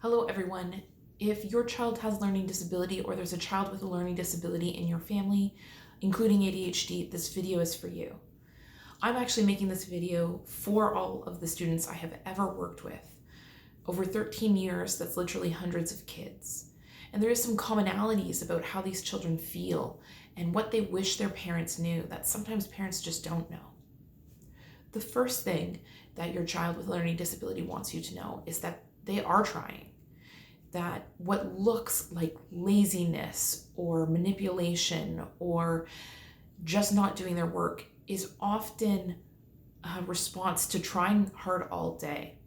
Hello everyone. If your child has learning disability or there's a child with a learning disability in your family, including ADHD, this video is for you. I'm actually making this video for all of the students I have ever worked with. Over 13 years, that's literally hundreds of kids. And there is some commonalities about how these children feel and what they wish their parents knew that sometimes parents just don't know. The first thing that your child with a learning disability wants you to know is that they are trying. That what looks like laziness or manipulation or just not doing their work is often a response to trying hard all day.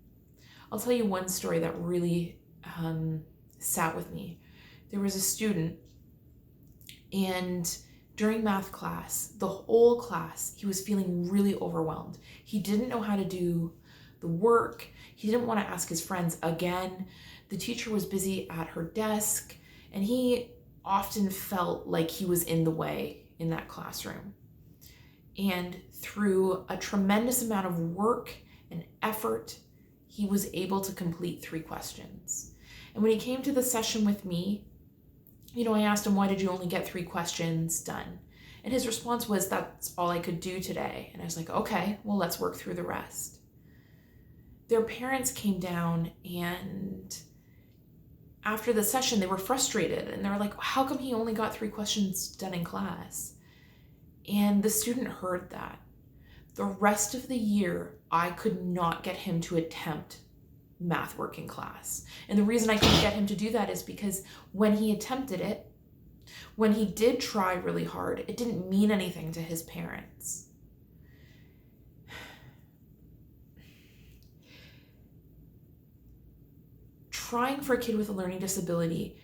I'll tell you one story that really sat with me. There was a student, and during math class, the whole class, he was feeling really overwhelmed. He didn't know how to do the work. He didn't want to ask his friends again. The teacher was busy at her desk, and he often felt like he was in the way in that classroom. And through a tremendous amount of work and effort, he was able to complete 3 questions. And when he came to the session with me, I asked him, why did you only get 3 questions done? And his response was, that's all I could do today. And I was like, okay, well, let's work through the rest. Their parents came down, and after the session, they were frustrated, and they were like, how come he only got 3 questions done in class? And the student heard that. The rest of the year, I could not get him to attempt math work in class. And the reason I couldn't get him to do that is because when he attempted it, when he did try really hard, it didn't mean anything to his parents. Trying for a kid with a learning disability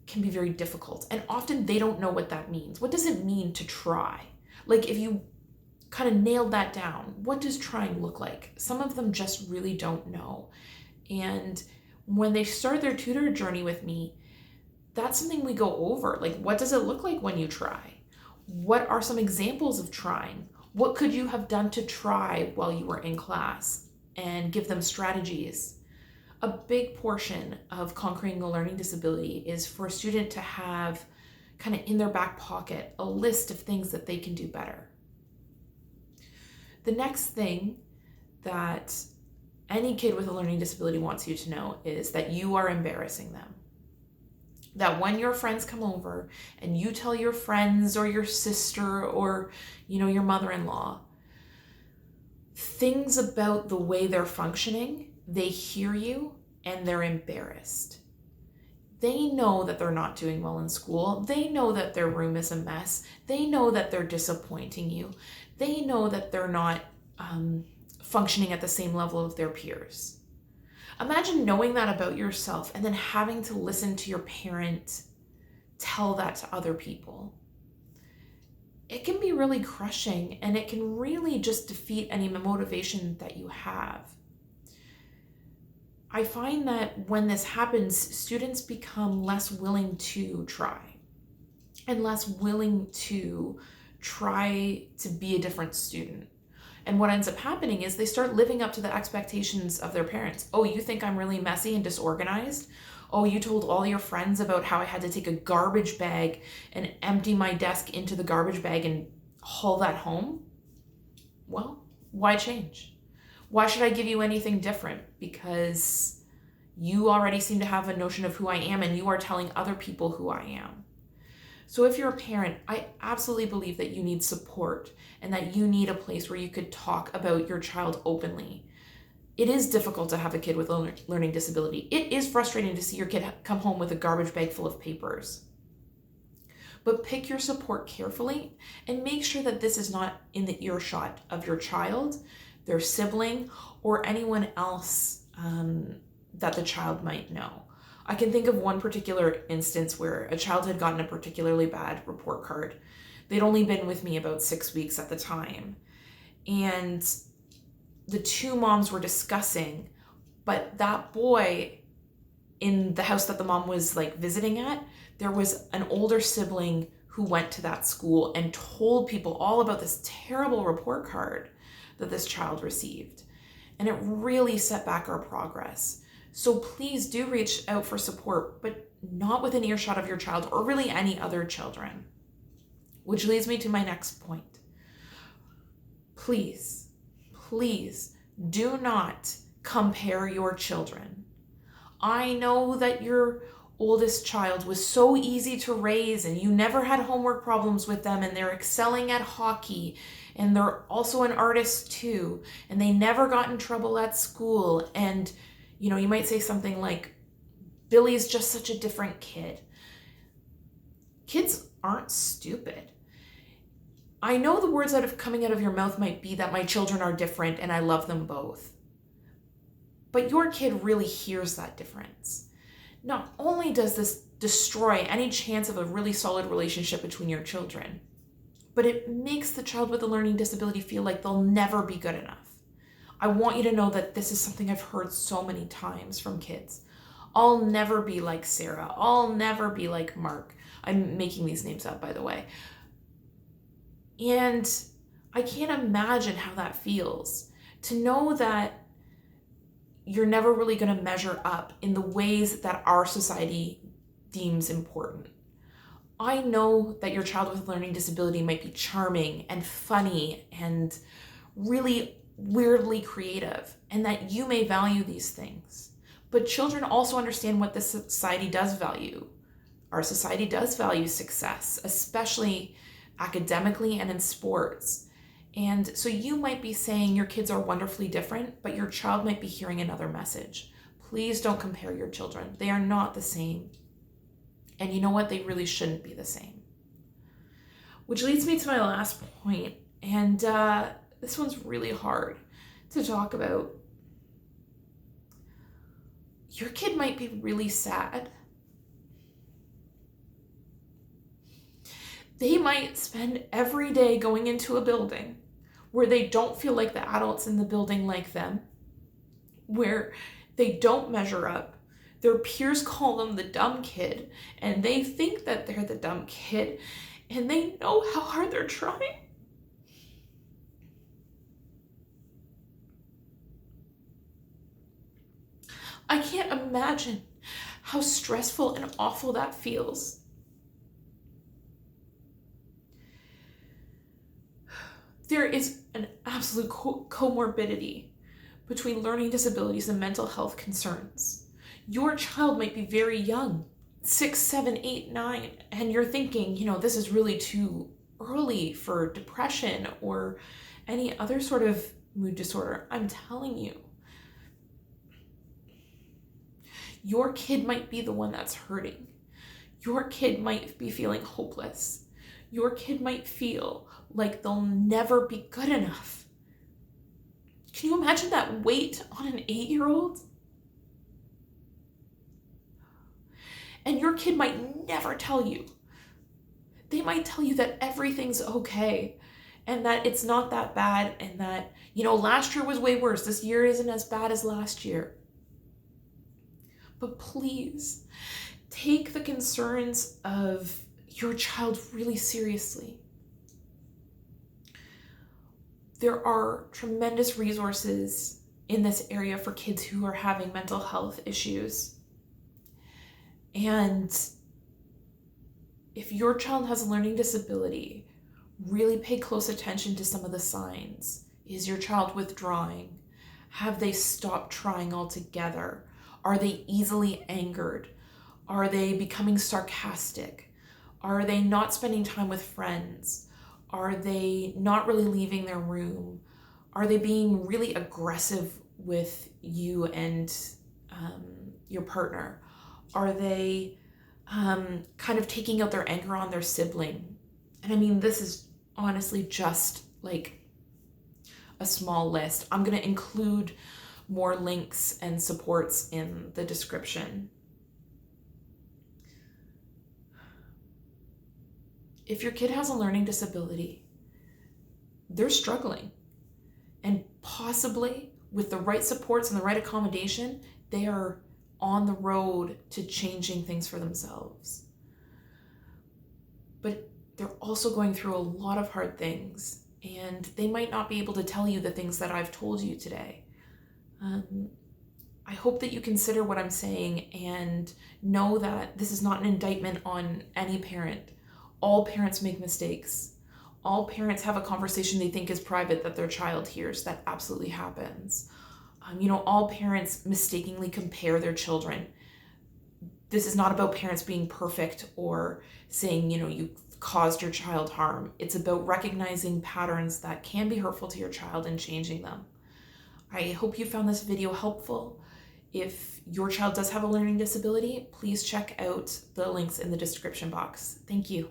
can be very difficult, and often they don't know what that means. What does it mean to try? Like, if you kind of nailed that down, what does trying look like? Some of them just really don't know. And when they start their tutor journey with me, that's something we go over. Like, what does it look like when you try? What are some examples of trying? What could you have done to try while you were in class? And give them strategies. A big portion of conquering a learning disability is for a student to have kind of in their back pocket a list of things that they can do better. The next thing that any kid with a learning disability wants you to know is that you are embarrassing them. That when your friends come over and you tell your friends or your sister or, your mother-in-law things about the way they're functioning, they hear you and they're embarrassed. They know that they're not doing well in school. They know that their room is a mess. They know that they're disappointing you. They know that they're not functioning at the same level of their peers. Imagine knowing that about yourself and then having to listen to your parent tell that to other people. It can be really crushing, and it can really just defeat any motivation that you have. I find that when this happens, students become less willing to try and less willing to try to be a different student. And what ends up happening is they start living up to the expectations of their parents. Oh, you think I'm really messy and disorganized? Oh, you told all your friends about how I had to take a garbage bag and empty my desk into the garbage bag and haul that home? Well, why change? Why should I give you anything different? Because you already seem to have a notion of who I am, and you are telling other people who I am. So if you're a parent, I absolutely believe that you need support and that you need a place where you could talk about your child openly. It is difficult to have a kid with a learning disability. It is frustrating to see your kid come home with a garbage bag full of papers. But pick your support carefully and make sure that this is not in the earshot of your child, their sibling, or anyone else that the child might know. I can think of one particular instance where a child had gotten a particularly bad report card. They'd only been with me about 6 weeks at the time. And the 2 moms were discussing, but that boy in the house that the mom was visiting at, there was an older sibling who went to that school and told people all about this terrible report card that this child received. And it really set back our progress. So please do reach out for support, but not within earshot of your child or really any other children. Which leads me to my next point. Please, please do not compare your children. I know that your oldest child was so easy to raise and you never had homework problems with them, and they're excelling at hockey, and they're also an artist too, and they never got in trouble at school. And you might say something like, Billy's just such a different kid. Kids aren't stupid. I know the words that are coming out of your mouth might be that my children are different and I love them both. But your kid really hears that difference. Not only does this destroy any chance of a really solid relationship between your children, but it makes the child with a learning disability feel like they'll never be good enough. I want you to know that this is something I've heard so many times from kids. I'll never be like Sarah. I'll never be like Mark. I'm making these names up, by the way. And I can't imagine how that feels, to know that you're never really going to measure up in the ways that our society deems important. I know that your child with a learning disability might be charming and funny and really weirdly creative, and that you may value these things. But children also understand what the society does value. Our society does value success, especially academically and in sports. And so you might be saying your kids are wonderfully different, but your child might be hearing another message. Please don't compare your children. They are not the same. And you know what? They really shouldn't be the same. Which leads me to my last point. And this one's really hard to talk about. Your kid might be really sad. They might spend every day going into a building where they don't feel like the adults in the building like them, where they don't measure up. Their peers call them the dumb kid, and they think that they're the dumb kid, and they know how hard they're trying. I can't imagine how stressful and awful that feels. There is an absolute comorbidity between learning disabilities and mental health concerns. Your child might be very young, 6, 7, 8, 9, and you're thinking, this is really too early for depression or any other sort of mood disorder. I'm telling you, your kid might be the one that's hurting. Your kid might be feeling hopeless. Your kid might feel like they'll never be good enough. Can you imagine that weight on an 8-year-old? And your kid might never tell you. They might tell you that everything's okay and that it's not that bad, and that, last year was way worse. This year isn't as bad as last year. But please, take the concerns of your child really seriously. There are tremendous resources in this area for kids who are having mental health issues. And if your child has a learning disability, really pay close attention to some of the signs. Is your child withdrawing? Have they stopped trying altogether? Are they easily angered? Are they becoming sarcastic? Are they not spending time with friends? Are they not really leaving their room? Are they being really aggressive with you and your partner? Are they kind of taking out their anger on their sibling? And I mean, this is honestly just like a small list. I'm going to include more links and supports in the description. If your kid has a learning disability, they're struggling. And possibly with the right supports and the right accommodation, they are on the road to changing things for themselves. But they're also going through a lot of hard things, and they might not be able to tell you the things that I've told you today. I hope that you consider what I'm saying and know that this is not an indictment on any parent. All parents make mistakes. All parents have a conversation they think is private that their child hears. That absolutely happens. All parents mistakenly compare their children. This is not about parents being perfect or saying, you caused your child harm. It's about recognizing patterns that can be hurtful to your child and changing them. I hope you found this video helpful. If your child does have a learning disability, please check out the links in the description box. Thank you.